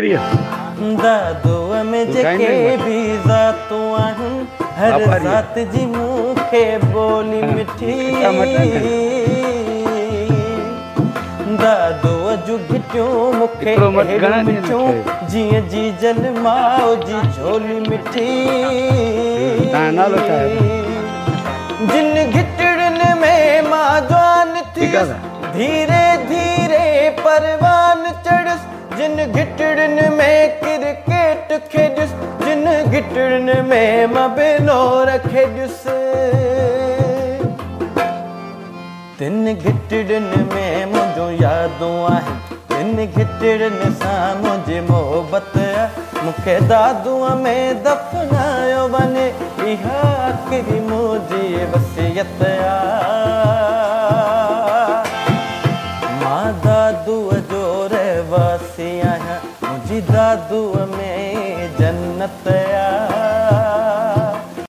दादूअ में जेके भी ज़ातूं आहिनि हर ज़ात जी मूंखे ॿोली मिठी दादूअ जूं घिटियूं मूंखे अहिड़ियूं मिठियूं जीअं जी जल माउ जी झोली मिठी जिन घिटड़नि में मां जवान थियसि धीरे धीरे परवान चढ़सि जिन घिटड़नि में क्रिकेट खेॾुसि जिन घिटड़नि में मां बिनोर खेॾुसि तिन घिटड़नि में मुंहिंजूं यादूं आहिनि तिन घिटड़नि सां मुंहिंजी मोहबत आहे मूंखे दादूअ में दफ़नायो वञे इहा आख़िरी मुंहिंजी वसियत आहे मां दादूअ जो रहवासी आहियां मुंहिंजी दादूअ में जन्नत